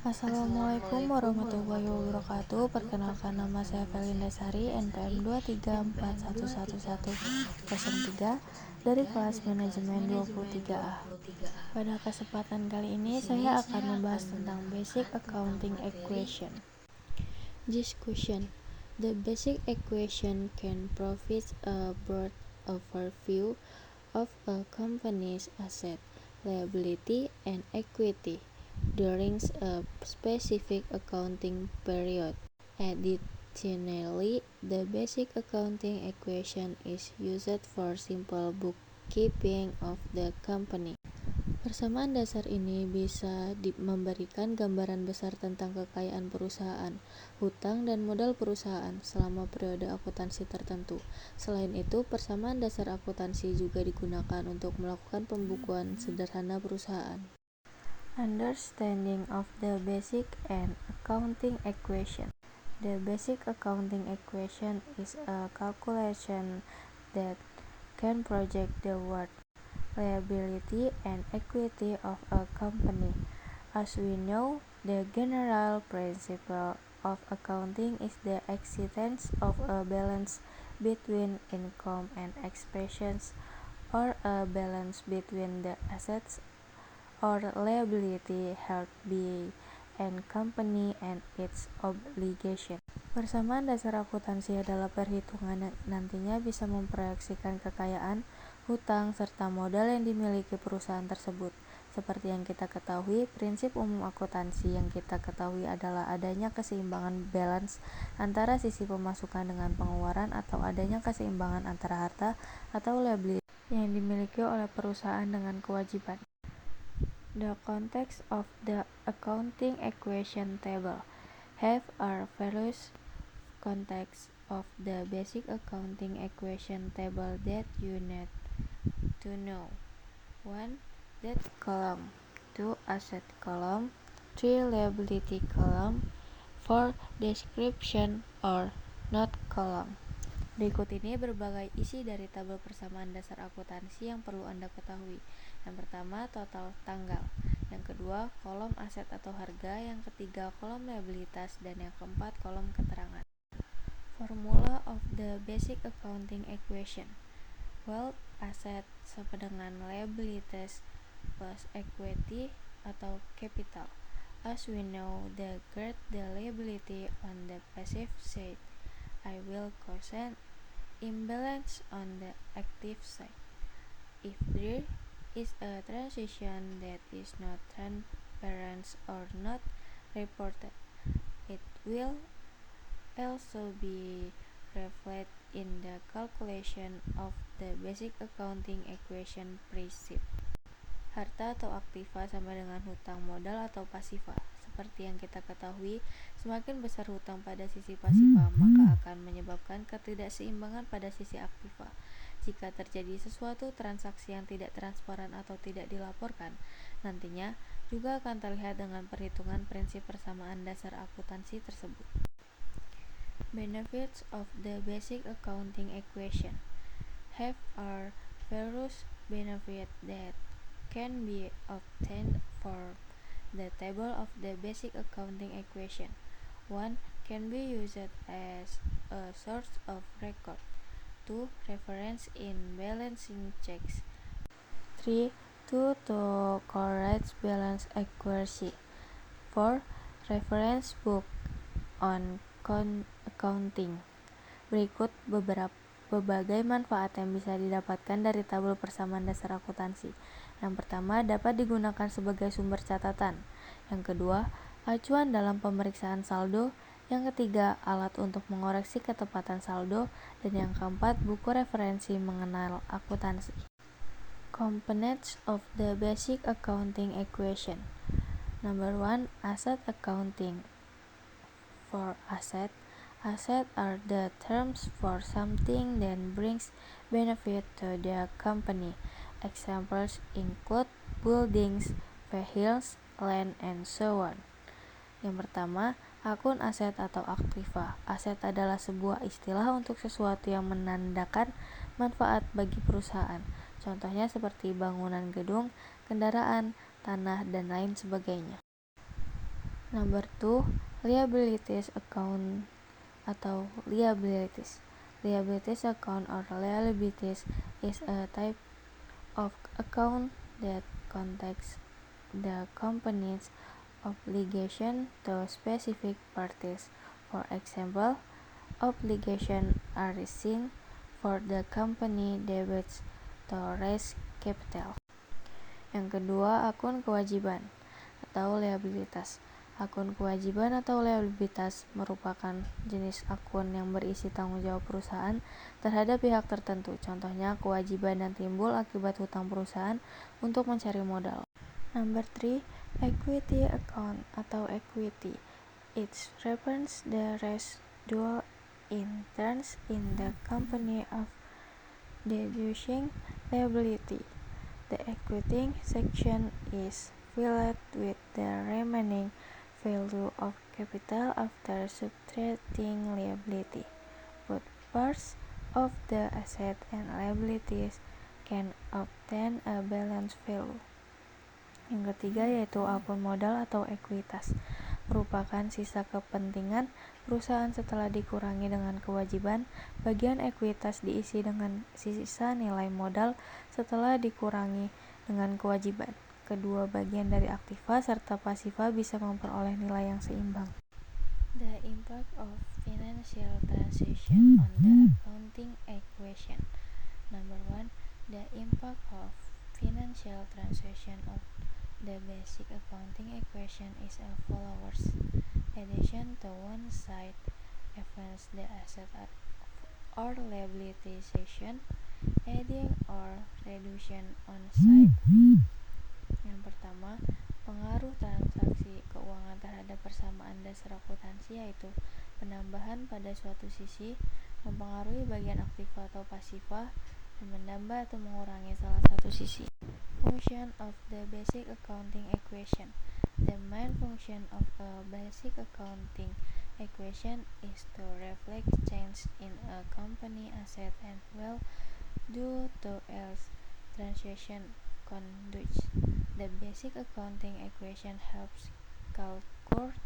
Assalamualaikum warahmatullahi wabarakatuh. Perkenalkan, nama saya Felinda Sari, NPM 234111003 dari kelas manajemen 23A. Pada kesempatan kali ini saya akan membahas tentang basic accounting equation. Discussion. The basic equation can provide a broad overview of a company's asset, liability, and equity during a specific accounting period. Additionally, the basic accounting equation is used for simple bookkeeping of the company. Persamaan dasar ini bisa memberikan gambaran besar tentang kekayaan perusahaan, hutang, dan modal perusahaan selama periode akuntansi tertentu. Selain itu, persamaan dasar akuntansi juga digunakan untuk melakukan pembukuan sederhana perusahaan. Understanding of the basic and accounting equation. The basic accounting equation is a calculation that can project the worth, liability, and equity of a company. As we know, the general principle of accounting is the existence of a balance between income and expenses, or a balance between the assets or liability held by a company and its obligation. Persamaan dasar akuntansi adalah perhitungan yang nantinya bisa memproyeksikan kekayaan, hutang, serta modal yang dimiliki perusahaan tersebut. Seperti yang kita ketahui, prinsip umum akuntansi yang kita ketahui adalah adanya keseimbangan balance antara sisi pemasukan dengan pengeluaran, atau adanya keseimbangan antara harta atau liability yang dimiliki oleh perusahaan dengan kewajiban. The context of the accounting equation table. Have are various contexts of the basic accounting equation table that you need to know. 1. Debt column. 2. Asset column. 3. Liability column. 4. Description or note column. Berikut ini berbagai isi dari tabel persamaan dasar akuntansi yang perlu Anda ketahui. Yang pertama, total tanggal. Yang kedua, kolom aset atau harga. Yang ketiga, kolom liabilitas. Dan yang keempat, kolom keterangan. Formula of the basic accounting equation. Wealth asset sama dengan liabilities plus equity atau capital. As we know, the liability on the passive side, I will caution imbalance on the active side. If there is a transition that is not transparent or not reported, it will also be reflected in the calculation of the basic accounting equation principle. Harta atau aktiva sama dengan hutang, modal atau pasiva. Seperti yang kita ketahui, semakin besar hutang pada sisi pasiva, maka akan menyebabkan ketidakseimbangan pada sisi aktiva. Jika terjadi sesuatu transaksi yang tidak transparan atau tidak dilaporkan, nantinya juga akan terlihat dengan perhitungan prinsip persamaan dasar akuntansi tersebut. Benefits of the basic accounting equation. Have are various benefits that can be obtained from the table of the basic accounting equation. 1. Can be used as a source of record. 2. Reference in balancing checks. 3. To correct balance accuracy. 4. Reference book on accounting. Berikut berbagai manfaat yang bisa didapatkan dari tabel persamaan dasar akuntansi. Yang pertama, dapat digunakan sebagai sumber catatan. Yang kedua, acuan dalam pemeriksaan saldo. Yang ketiga, alat untuk mengoreksi ketepatan saldo. Dan yang keempat, buku referensi mengenal akuntansi. Components of the basic accounting equation. Number 1. Asset accounting. For asset are the terms for something that brings benefit to the company. Examples include buildings, vehicles, land, and so on. Yang pertama, akun aset atau aktiva. Aset adalah sebuah istilah untuk sesuatu yang menandakan manfaat bagi perusahaan. Contohnya seperti bangunan gedung, kendaraan, tanah, dan lain sebagainya. Number 2, liabilities account atau liabilities. Liabilities account or liabilities is a type of account that contains the company's obligation to specific parties. For example, obligation arising for the company debits to raise capital. Yang kedua, akun kewajiban atau liabilitas. Akun kewajiban atau liabilitas merupakan jenis akun yang berisi tanggung jawab perusahaan terhadap pihak tertentu. Contohnya, kewajiban yang timbul akibat hutang perusahaan untuk mencari modal. Number 3, equity account atau equity. It represents the residual interest in the company of deducing liability. The equity section is filled with the remaining value of capital after subtracting liability. Both parts of the asset and liabilities can obtain a balanced value. Yang ketiga yaitu akun modal atau ekuitas, merupakan sisa kepentingan perusahaan setelah dikurangi dengan kewajiban. Bagian ekuitas diisi dengan sisa nilai modal setelah dikurangi dengan kewajiban. Kedua bagian dari aktiva serta pasiva bisa memperoleh nilai yang seimbang. The impact of financial transaction on the accounting equation. Number 1, the impact of financial transaction of the basic accounting equation is as follows. Addition to one side affects the asset or liability section. Adding or reduction on side. Yang pertama, pengaruh transaksi keuangan terhadap persamaan dasar akuntansi yaitu penambahan pada suatu sisi, mempengaruhi bagian aktiva atau pasiva, dan menambah atau mengurangi salah satu sisi. Function of the basic accounting equation. The main function of a basic accounting equation is to reflect change in a company asset and value due to its transaction conduct. The basic accounting equation helps calculate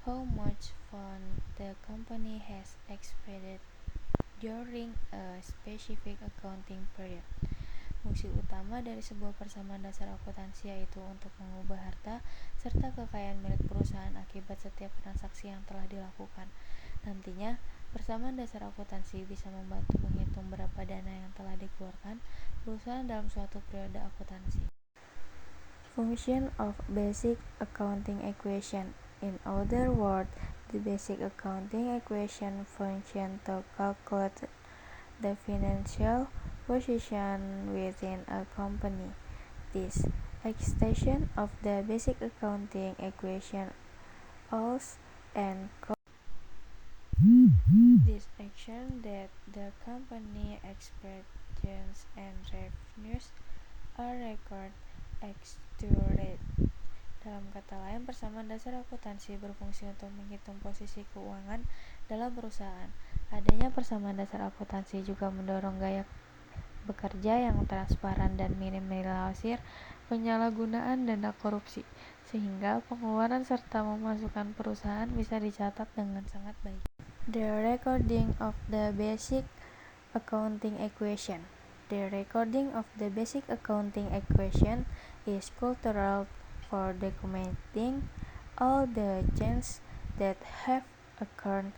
how much fund the company has expended during a specific accounting period. Fungsi utama dari sebuah persamaan dasar akuntansi yaitu untuk mengubah harta serta kekayaan milik perusahaan akibat setiap transaksi yang telah dilakukan. Nantinya, persamaan dasar akuntansi bisa membantu menghitung berapa dana yang telah dikeluarkan perusahaan dalam suatu periode akuntansi. Function of basic accounting equation. In other words, the basic accounting equation function to calculate the financial position within a company. This extension of the basic accounting equation also this action that the company expenses and revenues are recorded accurate. Dalam kata lain, persamaan dasar akuntansi berfungsi untuk menghitung posisi keuangan dalam perusahaan. Adanya persamaan dasar akuntansi juga mendorong gaya bekerja yang transparan dan minimalisir penyalahgunaan dana korupsi, sehingga pengeluaran serta pemasukan perusahaan bisa dicatat dengan sangat baik. The recording of the basic accounting equation. The recording of the basic accounting equation is cultural for documenting all the changes that have occurred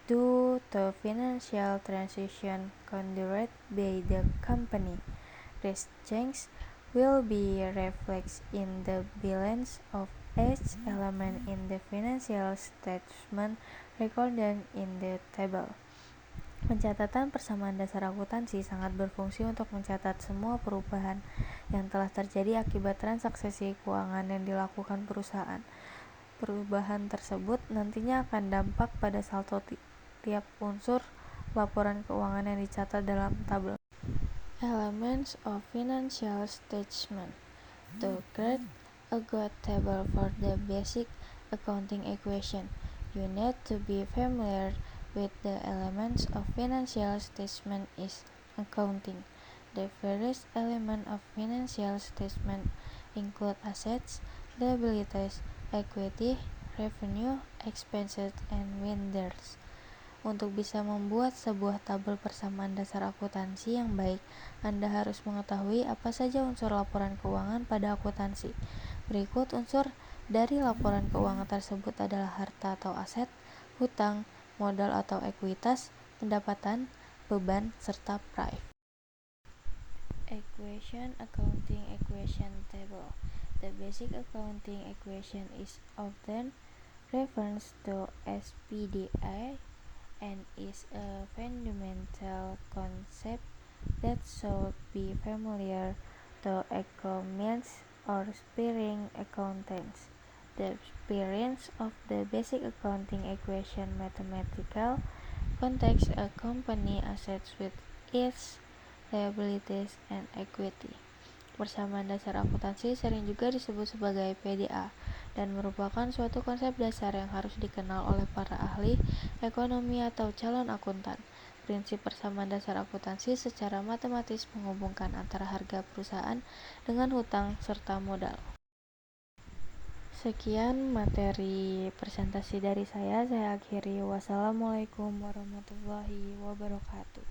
due to financial transaction conducted by the company. These changes will be reflected in the balance of each element in the financial statement recorded in the table. Pencatatan persamaan dasar akuntansi sangat berfungsi untuk mencatat semua perubahan yang telah terjadi akibat transaksi keuangan yang dilakukan perusahaan. Perubahan tersebut nantinya akan dampak pada saldo tiap unsur laporan keuangan yang dicatat dalam tabel. Elements of financial statement. To create a good table for the basic accounting equation, you need to be familiar with the elements of financial statement is accounting. The various elements of financial statement include assets, liabilities, equity, revenue, expenses, and vendors. Untuk bisa membuat sebuah tabel persamaan dasar akuntansi yang baik, Anda harus mengetahui apa saja unsur laporan keuangan pada akuntansi. Berikut unsur dari laporan keuangan tersebut adalah harta atau aset, hutang, modal atau ekuitas, pendapatan, beban, serta price. Equation Accounting Equation Table. The basic accounting equation is often referred to as PDI and is a fundamental concept that should be familiar to economists or aspiring accountants. The experience of the basic accounting equation mathematical context a company assets with its liabilities and equity. Persamaan dasar akuntansi sering juga disebut sebagai PDA dan merupakan suatu konsep dasar yang harus dikenal oleh para ahli ekonomi atau calon akuntan. Prinsip persamaan dasar akuntansi secara matematis menghubungkan antara harga perusahaan dengan hutang serta modal. Sekian materi presentasi dari saya akhiri. Wassalamualaikum warahmatullahi wabarakatuh.